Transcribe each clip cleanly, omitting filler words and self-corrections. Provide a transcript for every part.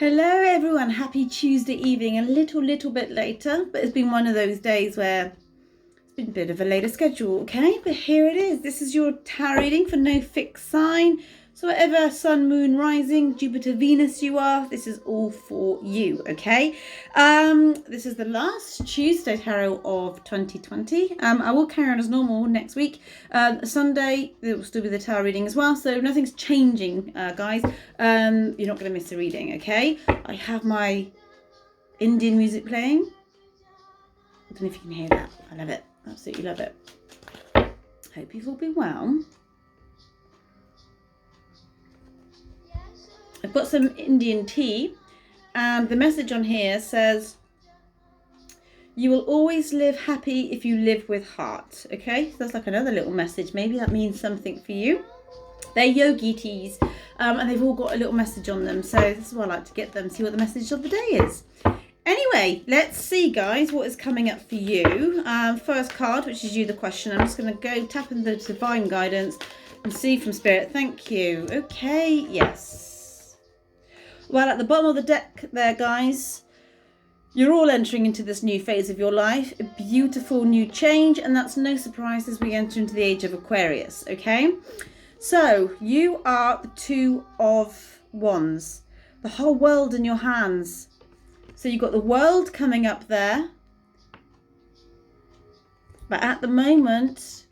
Hello everyone, happy Tuesday evening. A little bit later, but it's been one of those days where it's been a bit of a later schedule, okay? But here it is. This is your tarot reading for no fixed sign. So whatever sun, moon, rising, Jupiter, Venus you are, this is all for you, okay? This is the last Tuesday tarot of 2020. I will carry on as normal next week. Sunday, there will still be the tarot reading as well, so nothing's changing, guys. You're not going to miss a reading, okay? I have my Indian music playing. I don't know if you can hear that. I love it. Absolutely love it. Hope you've all been well. I've got some Indian tea, and the message on here says, you will always live happy if you live with heart. Okay, so that's like another little message. Maybe that means something for you. They're yogi teas, and they've all got a little message on them. So this is why I like to get them, see what the message of the day is. Anyway, let's see, guys, what is coming up for you. First card, which is you, the question. I'm just going to go tap into the divine guidance and see from spirit. Thank you. Okay, yes. Well, at the bottom of the deck there, guys, you're all entering into this new phase of your life, a beautiful new change, and that's no surprise as we enter into the age of Aquarius, okay? So, you are the Two of Wands, the whole world in your hands. So you've got the world coming up there, but at the moment,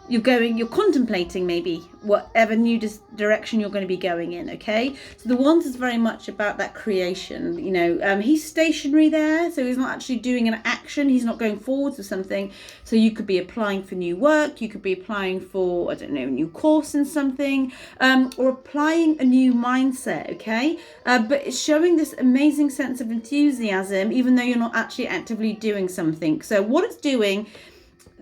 you're contemplating maybe whatever new direction you're going to be going in, okay? So the Wands is very much about that creation, you know. He's stationary there, so he's not actually doing an action, he's not going forwards with something. So you could be applying for new work, you could be applying for, I don't know, a new course in something, or applying a new mindset, okay? But it's showing this amazing sense of enthusiasm, even though you're not actually actively doing something. So what it's doing,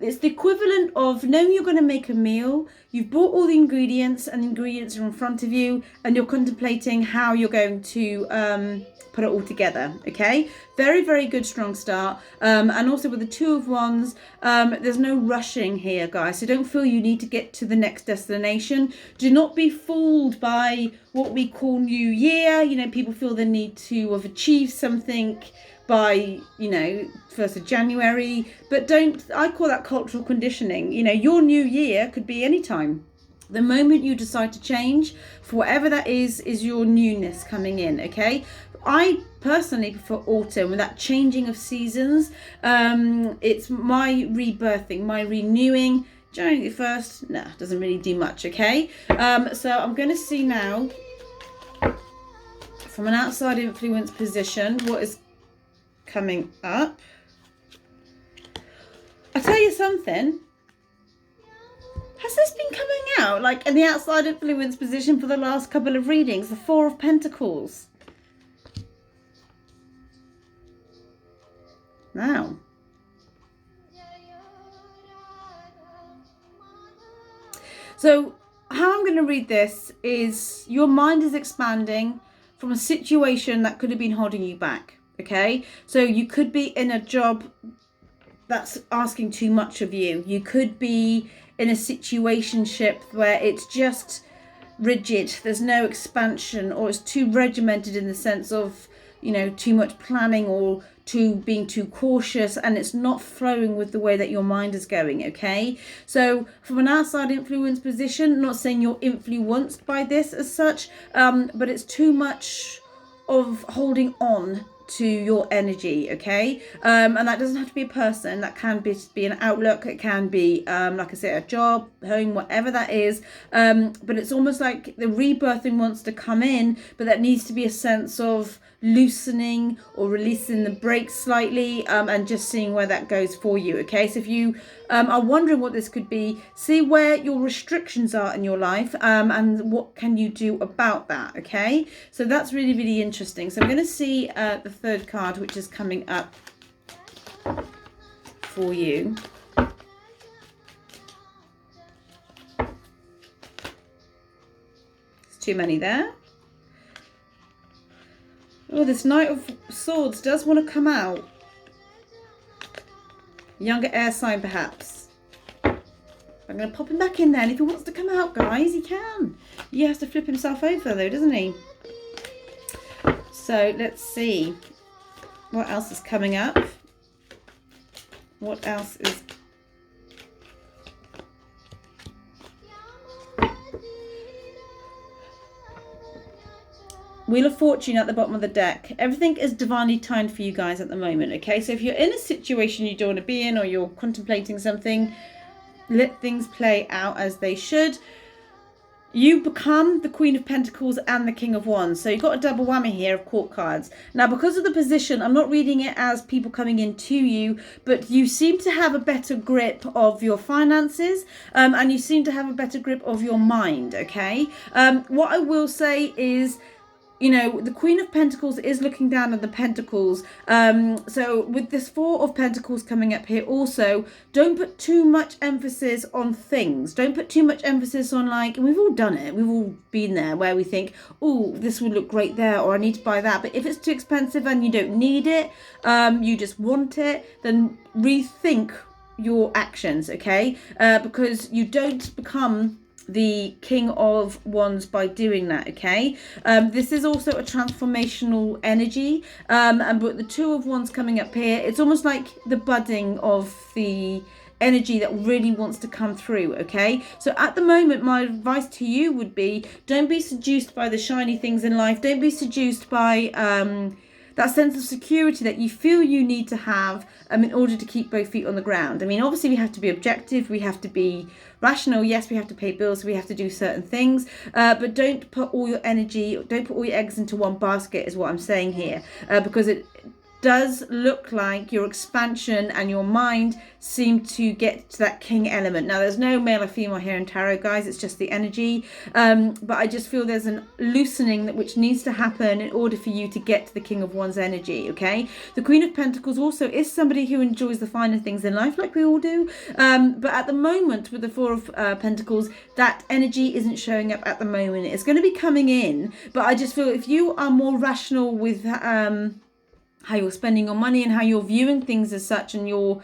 it's the equivalent of knowing you're going to make a meal. You've bought all the ingredients, and the ingredients are in front of you, and you're contemplating how you're going to put it all together, okay? Very, very good, strong start. And also with the Two of Wands, there's no rushing here, guys. So don't feel you need to get to the next destination. Do not be fooled by what we call New Year. You know, people feel the need to have achieved something by, you know, 1st of January, but I call that cultural conditioning. You know, your new year could be any time. The moment you decide to change, for whatever that is your newness coming in, okay? I personally prefer autumn with that changing of seasons. It's my rebirthing, my renewing. January 1st, doesn't really do much, okay? So I'm going to see now, from an outside influence position, what is coming up. I'll tell you something. Has this been coming out like in the outside influence position for the last couple of readings? The Four of Pentacles. Now. So how I'm going to read this is your mind is expanding from a situation that could have been holding you back. Okay, so you could be in a job that's asking too much of you. You could be in a situationship where it's just rigid. There's no expansion, or it's too regimented in the sense of, you know, too much planning or being too cautious, and it's not flowing with the way that your mind is going, okay? So from an outside influence position, not saying you're influenced by this as such, but it's too much of holding on to your energy, okay? And that doesn't have to be a person. That can be an outlook. It can be, like I said, a job, home, whatever that is. But it's almost like the rebirthing wants to come in, but that needs to be a sense of loosening or releasing the brakes slightly, and just seeing where that goes for you, okay? So if you are wondering what this could be, see where your restrictions are in your life, and what can you do about that, okay? So that's really, really interesting. So I'm going to see the third card, which is coming up for you. There's too many there. Oh, this Knight of Swords does want to come out. Younger air sign, perhaps. I'm going to pop him back in there, and if he wants to come out, guys, he can. He has to flip himself over, though, doesn't he? So let's see what else is coming up. What else is... Wheel of Fortune at the bottom of the deck. Everything is divinely timed for you guys at the moment, okay? So if you're in a situation you don't want to be in, or you're contemplating something, let things play out as they should. You become the Queen of Pentacles and the King of Wands. So you've got a double whammy here of court cards. Now, because of the position, I'm not reading it as people coming in to you, but you seem to have a better grip of your finances, and you seem to have a better grip of your mind, okay? What I will say is, you know, the Queen of Pentacles is looking down at the Pentacles. So with this Four of Pentacles coming up here also, don't put too much emphasis on things. Don't put too much emphasis on, like, and we've all done it. We've all been there where we think, oh, this would look great there, or I need to buy that. But if it's too expensive and you don't need it, you just want it, then rethink your actions, okay? Because you don't become the King of Wands by doing that, okay? This is also a transformational energy, but the Two of Wands coming up here, it's almost like the budding of the energy that really wants to come through, okay? So at the moment, my advice to you would be, don't be seduced by the shiny things in life. Don't be seduced by that sense of security that you feel you need to have in order to keep both feet on the ground. I mean, obviously we have to be objective, we have to be rational, yes, we have to pay bills, we have to do certain things, but don't put all your energy, don't put all your eggs into one basket is what I'm saying here, because it does look like your expansion and your mind seem to get to that king element. Now, there's no male or female here in tarot, guys. It's just the energy. But I just feel there's an loosening which needs to happen in order for you to get to the King of Wands energy, okay? The Queen of Pentacles also is somebody who enjoys the finer things in life, like we all do. But at the moment, with the Four of Pentacles, that energy isn't showing up at the moment. It's going to be coming in. But I just feel if you are more rational with how you're spending your money and how you're viewing things as such, and your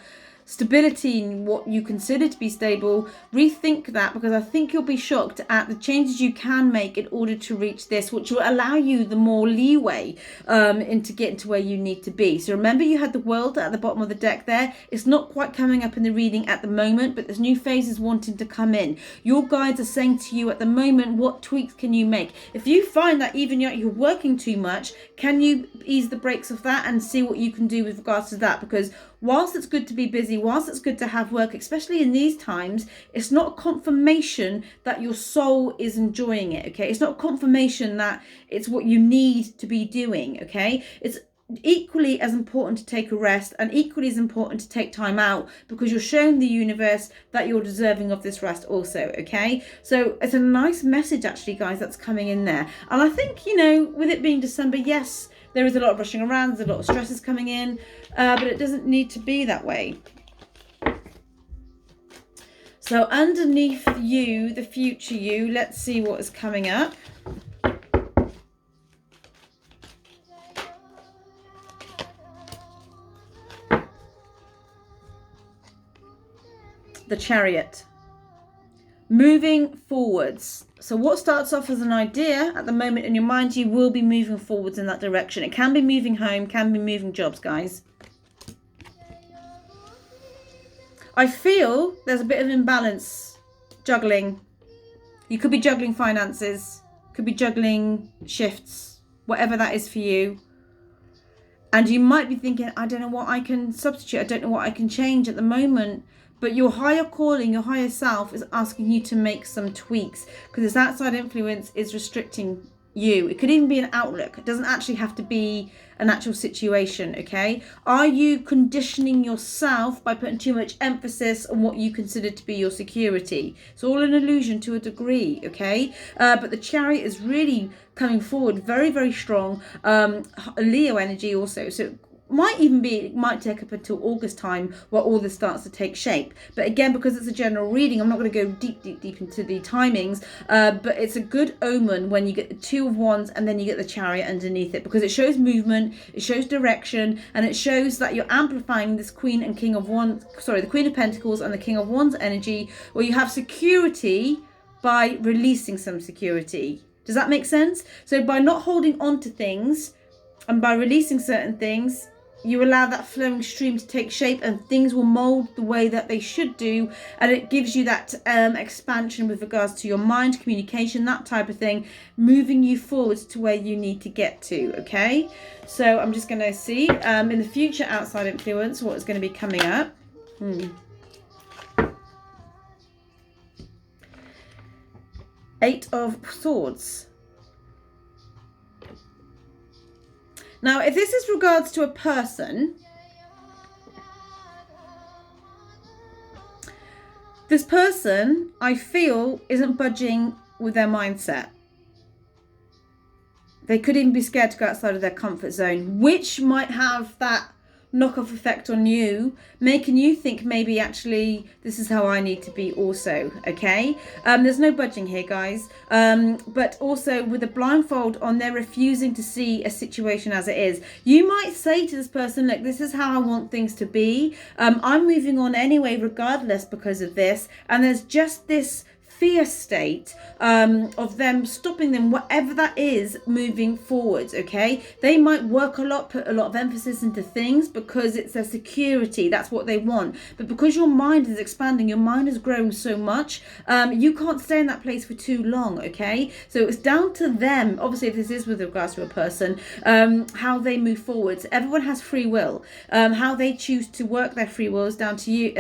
stability and what you consider to be stable, rethink that, because I think you'll be shocked at the changes you can make in order to reach this, which will allow you the more leeway into getting to where you need to be. So remember, you had the World at the bottom of the deck there. It's not quite coming up in the reading at the moment, but there's new phases wanting to come in. Your guides are saying to you at the moment, what tweaks can you make? If you find that even you're working too much, can you ease the brakes of that and see what you can do with regards to that? Because whilst it's good to be busy, whilst it's good to have work, especially in these times, it's not a confirmation that your soul is enjoying it, okay? It's not a confirmation that it's what you need to be doing, okay? It's equally as important to take a rest, and equally as important to take time out, because you're showing the universe that you're deserving of this rest also, okay? So it's a nice message, actually, guys, that's coming in there. And I think, you know, with it being December, yes, there is a lot of rushing around, there's a lot of stresses coming in, but it doesn't need to be that way. So underneath you, the future you, let's see what is coming up. The Chariot. Moving forwards. So what starts off as an idea at the moment in your mind, you will be moving forwards in that direction. It can be moving home, can be moving jobs, guys. I feel there's a bit of imbalance, juggling. You could be juggling finances, could be juggling shifts, whatever that is for you. And you might be thinking, I don't know what I can substitute, I don't know what I can change at the moment. But your higher calling, your higher self is asking you to make some tweaks, because this outside influence is restricting you. It could even be an outlook. It doesn't actually have to be an actual situation, okay? Are you conditioning yourself by putting too much emphasis on what you consider to be your security? It's all an illusion to a degree, okay? But the Chariot is really coming forward very, very strong. Leo energy also. So it might take up until August time where all this starts to take shape. But again, because it's a general reading, I'm not going to go deep into the timings, but it's a good omen when you get the Two of Wands and then you get the Chariot underneath it, because it shows movement, it shows direction, and it shows that you're amplifying this Queen and King of Wands, sorry, the Queen of Pentacles and the King of Wands energy, where you have security by releasing some security. Does that make sense? So by not holding on to things, And by releasing certain things, you allow that flowing stream to take shape, and things will mold the way that they should do. And it gives you that expansion with regards to your mind, communication, that type of thing, moving you forwards to where you need to get to. Okay, so I'm just going to see in the future outside influence what is going to be coming up. Eight of Swords. Now, if this is regards to a person, this person, I feel, isn't budging with their mindset. They could even be scared to go outside of their comfort zone, which might have that knock-off effect on you, making you think maybe actually this is how I need to be also. Okay, there's no budging here, guys, but also with a blindfold on, they're refusing to see a situation as it is. You might say to this person, look, this is how I want things to be, I'm moving on anyway regardless because of this, and there's just this fear state of them stopping them, whatever that is, moving forwards. Okay, they might work a lot, put a lot of emphasis into things because it's their security, that's what they want. But because your mind is expanding, your mind is growing so much, you can't stay in that place for too long. Okay, so it's down to them, obviously, if this is with regards to a person, how they move forwards. Everyone has free will. How they choose to work their free will is down to you.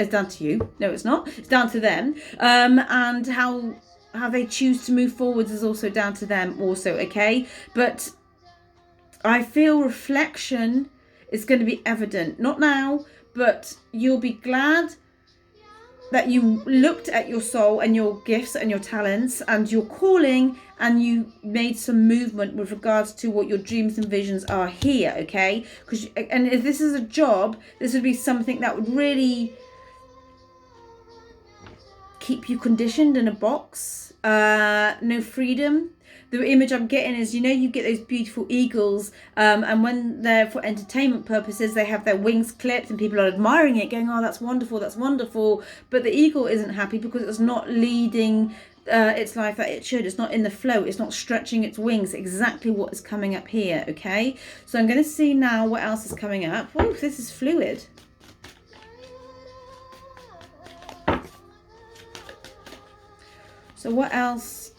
No, it's not, it's down to them. And how they choose to move forwards is also down to them also. Okay, but I feel reflection is going to be evident, not now, but you'll be glad that you looked at your soul and your gifts and your talents and your calling, and you made some movement with regards to what your dreams and visions are here. Okay, and if this is a job, this would be something that would really keep you conditioned in a box. No freedom. The image I'm getting is, you know, you get those beautiful eagles, and when they're for entertainment purposes, they have their wings clipped and people are admiring it, going, oh, that's wonderful, that's wonderful. But the eagle isn't happy because it's not leading its life that it should. It's not in the flow. It's not stretching its wings. Exactly what is coming up here. Okay, so I'm going to see now what else is coming up. Oh, this is fluid. So what else?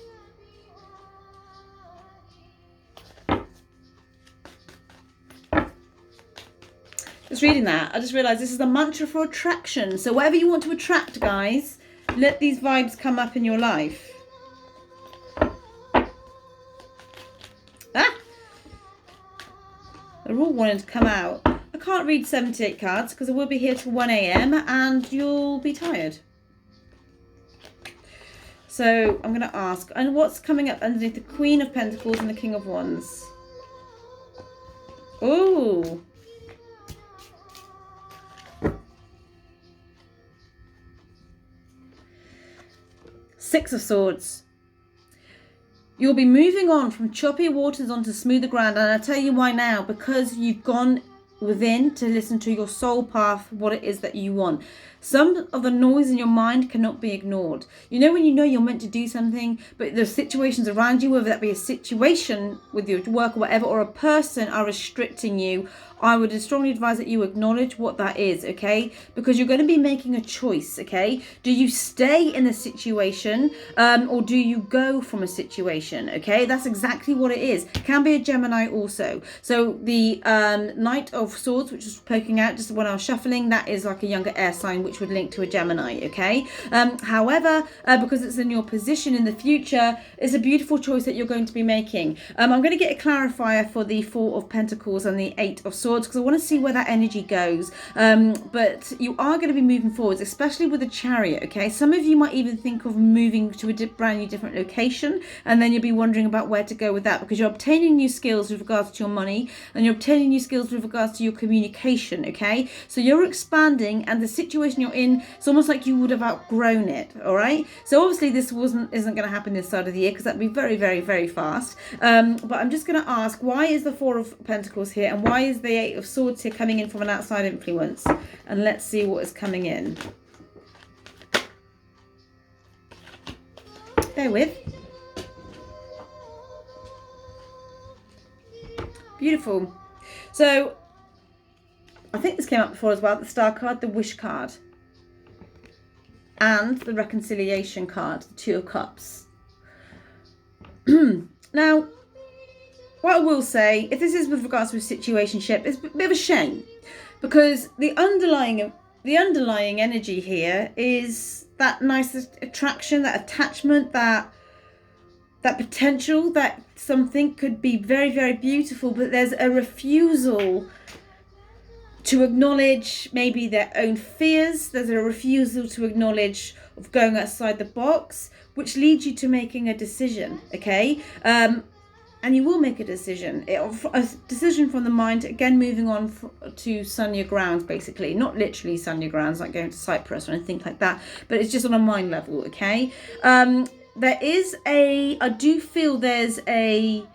Just reading that, I just realised this is the mantra for attraction. So whatever you want to attract, guys, let these vibes come up in your life. Ah! They're all wanting to come out. I can't read 78 cards because I will be here till 1 a.m. and you'll be tired. So I'm going to ask, and what's coming up underneath the Queen of Pentacles and the King of Wands? Oh. Six of Swords. You'll be moving on from choppy waters onto smoother ground. And I'll tell you why now. Because you've gone within to listen to your soul path, what it is that you want. Some of the noise in your mind cannot be ignored. You know when you know you're meant to do something, but the situations around you, whether that be a situation with your work or whatever, or a person are restricting you, I would strongly advise that you acknowledge what that is, okay? Because you're going to be making a choice, okay? Do you stay in a situation or do you go from a situation, okay? That's exactly what it is. Can be a Gemini also. So the Knight of Swords, which was poking out just when I was shuffling, that is like a younger air sign, which would link to a Gemini, okay? However, because it's in your position in the future, it's a beautiful choice that you're going to be making. I'm going to get a clarifier for the Four of Pentacles and the Eight of Swords because I want to see where that energy goes. But you are going to be moving forwards, especially with the Chariot, okay? Some of you might even think of moving to a brand new different location, and then you'll be wondering about where to go with that because you're obtaining new skills with regards to your money and you're obtaining new skills with regards to your communication, okay? So you're expanding, and the situation you're in, it's almost like you would have outgrown it, all right? So obviously this isn't going to happen this side of the year because that'd be very, very, very fast. But I'm just going to ask, why is the Four of Pentacles here and why is the Eight of Swords here coming in from an outside influence? And let's see what is coming in. Bear with. Beautiful. So I think this came up before as well, the Star card, the Wish card, and the Reconciliation card, the Two of Cups. Now, what I will say, if this is with regards to a situationship, it's a bit of a shame, because the underlying energy here is that nice attraction, that attachment, that potential that something could be very, very beautiful, but there's a refusal to acknowledge maybe their own fears. There's a refusal to acknowledge of going outside the box, which leads you to making a decision, okay? And you will make a decision. A decision from the mind, again, moving on to sun your grounds, basically. Not literally sun your grounds, like going to Cyprus or anything like that, but it's just on a mind level, okay? I do feel there's a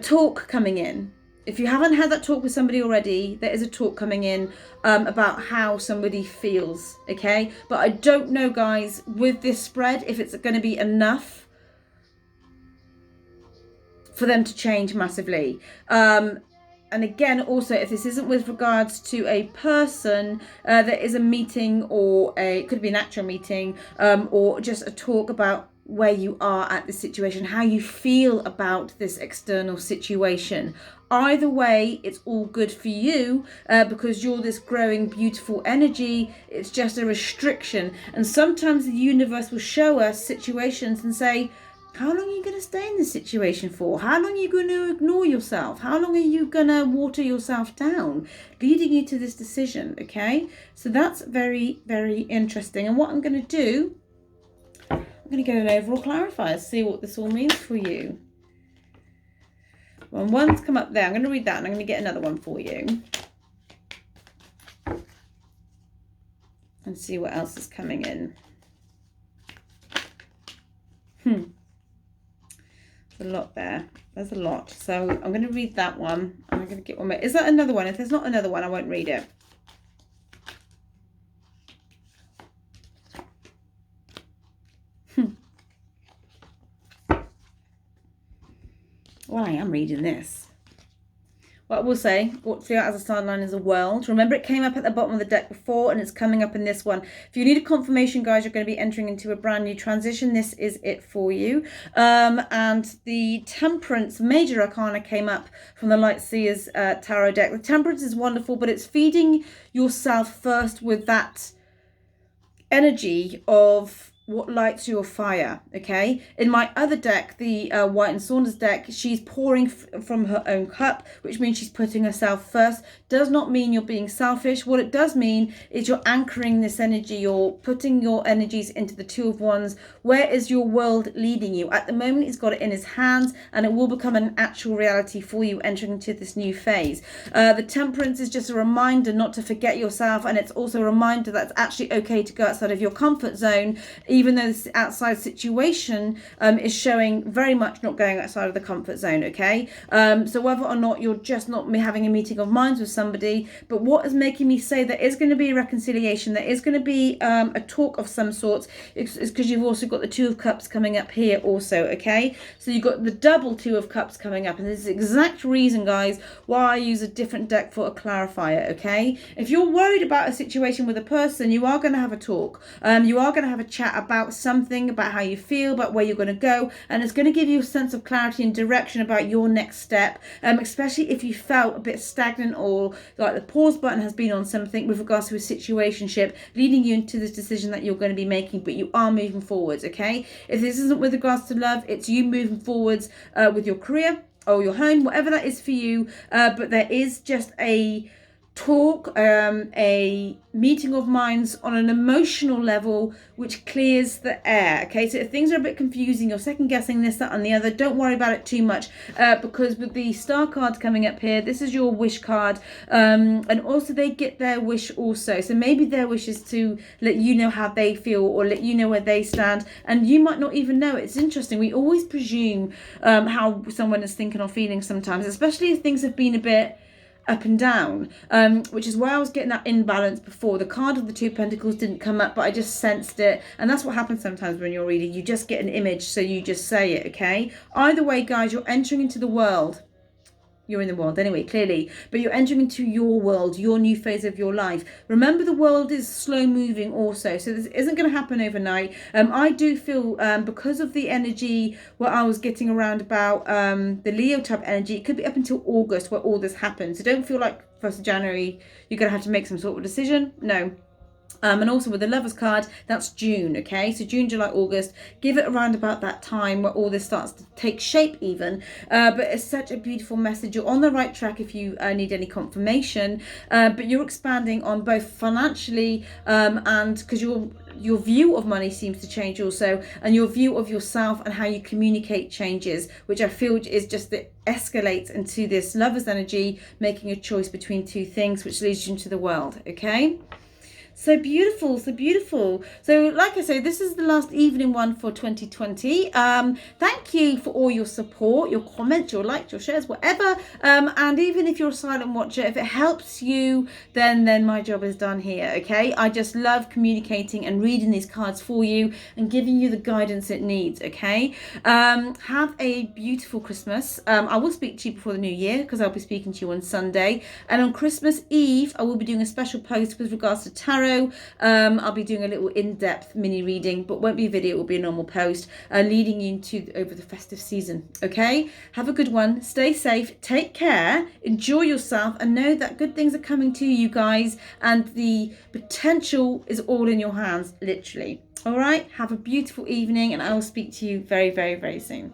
talk coming in. If you haven't had that talk with somebody already, there is a talk coming in about how somebody feels, okay? But I don't know, guys, with this spread, if it's going to be enough for them to change massively. And again, also, if this isn't with regards to a person, there is a meeting, or it could be an actual meeting, or just a talk about where you are at the situation, how you feel about this external situation. Either way, it's all good for you, because you're this growing, beautiful energy. It's just a restriction. And sometimes the universe will show us situations and say, how long are you going to stay in this situation for? How long are you going to ignore yourself? How long are you going to water yourself down, leading you to this decision, okay? So that's very, very interesting. And what I'm going to do, I'm going to get an overall clarifier, see what this all means for you. Well, one's come up there. I'm going to read that, and I'm going to get another one for you. And see what else is coming in. A lot there. There's a lot. So I'm going to read that one. I'm going to get one more. Is that another one? If there's not another one, I won't read it. Well, I am reading this. What I will say, what throughout as a star line is a world. Remember, it came up at the bottom of the deck before, and it's coming up in this one. If you need a confirmation, guys, you're going to be entering into a brand new transition. This is it for you. And the Temperance Major Arcana came up from the Light Seers Tarot deck. The Temperance is wonderful, but it's feeding yourself first with that energy of what lights your fire, okay? In my other deck, the White and Saunders deck, she's pouring from her own cup, which means she's putting herself first. Does not mean you're being selfish. What it does mean is you're anchoring this energy, you're putting your energies into the Two of Wands. Where is your world leading you? At the moment, he's got it in his hands, and it will become an actual reality for you entering into this new phase. The Temperance is just a reminder not to forget yourself, and it's also a reminder that it's actually okay to go outside of your comfort zone, even though this outside situation is showing very much not going outside of the comfort zone, okay? So whether or not you're just not having a meeting of minds with somebody, but what is making me say there is going to be a reconciliation, there is going to be a talk of some sort, is because you've also got the Two of Cups coming up here also, okay? So you've got the double Two of Cups coming up, and this is the exact reason, guys, why I use a different deck for a clarifier, okay? If you're worried about a situation with a person, you are going to have a talk. You are going to have a chat about something, about how you feel, about where you're going to go, and it's going to give you a sense of clarity and direction about your next step, especially if you felt a bit stagnant, or like the pause button has been on something with regards to a situationship, leading you into this decision that you're going to be making, but you are moving forwards, okay? If this isn't with regards to love, it's you moving forwards with your career or your home, whatever that is for you, but there is just a talk, a meeting of minds on an emotional level, which clears the air, okay? So if things are a bit confusing, you're second guessing this, that and the other, don't worry about it too much, because with the Star card coming up here, this is your wish card, and also they get their wish also. So maybe their wish is to let you know how they feel, or let you know where they stand, and you might not even know. It's interesting, we always presume how someone is thinking or feeling sometimes, especially if things have been a bit up and down, which is why I was getting that imbalance before. The card of the Two of Pentacles didn't come up, but I just sensed it, and that's what happens sometimes when you're reading. You just get an image, so you just say it, okay? Either way, guys, you're entering into the world you're in the world anyway, clearly, but you're entering into your world, your new phase of your life. Remember, the world is slow moving also, so this isn't going to happen overnight. I do feel, because of the energy what I was getting around about the Leo type energy, it could be up until August where all this happens. So don't feel like 1st of January you're going to have to make some sort of decision. No. And also with the Lovers card, that's June, okay? So June, July, August, give it around about that time where all this starts to take shape even. But it's such a beautiful message. You're on the right track if you need any confirmation. But you're expanding on both financially and because your view of money seems to change also, and your view of yourself and how you communicate changes, which I feel is just that escalates into this Lovers energy, making a choice between two things, which leads you into the world, okay? So beautiful, so beautiful. So like I say, this is the last evening one for 2020. Thank you for all your support, your comments, your likes, your shares, whatever. And even if you're a silent watcher, if it helps you, then my job is done here, okay? I just love communicating and reading these cards for you and giving you the guidance it needs, okay? Have a beautiful Christmas. I will speak to you before the new year because I'll be speaking to you on Sunday. And on Christmas Eve, I will be doing a special post with regards to tarot. I'll be doing a little in-depth mini reading, but won't be a video, it will be a normal post, leading you into over the festive season, okay? Have a good one, stay safe, take care, enjoy yourself, and know that good things are coming to you guys, and the potential is all in your hands, literally. All right, have a beautiful evening, and I will speak to you very, very, very soon.